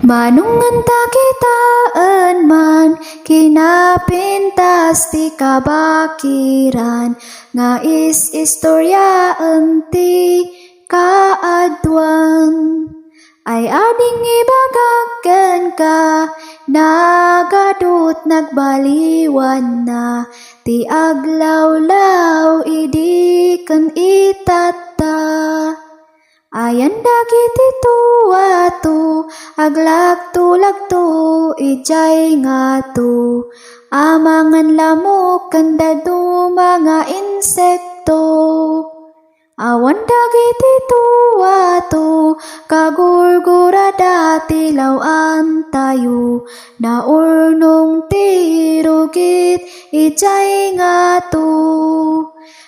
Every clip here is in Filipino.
Manungan ta kitaan man, kinapintas ti kabakiran, nga istorya ti kaadwan. Ay ading ibagagan ka, nagadut nagbaliwan na, ti aglawlaw idi kan itata. Ayan dagiti tuwato, aglagto-lagto, ijay nga to, amangan lamok kandado mga insekto. Awan dagiti tuwato, kagurgurada tilawan tayo, naurnong tirugit, ijay nga to.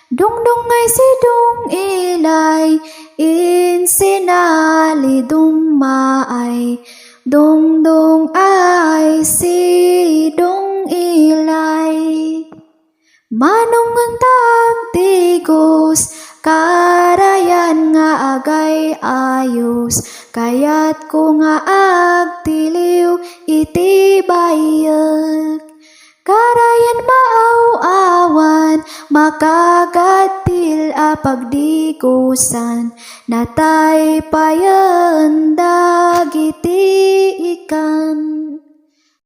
Dungdung ay si dung ilay, insinali dumaay, dungdung ay si dung ilay. Manungan tagtigos, karayan nga agay ayos, kayat ko nga agtiliw iti bayag. Karayan maaw-awan, makagatil apagdikusan, natay payan dagiti ikan.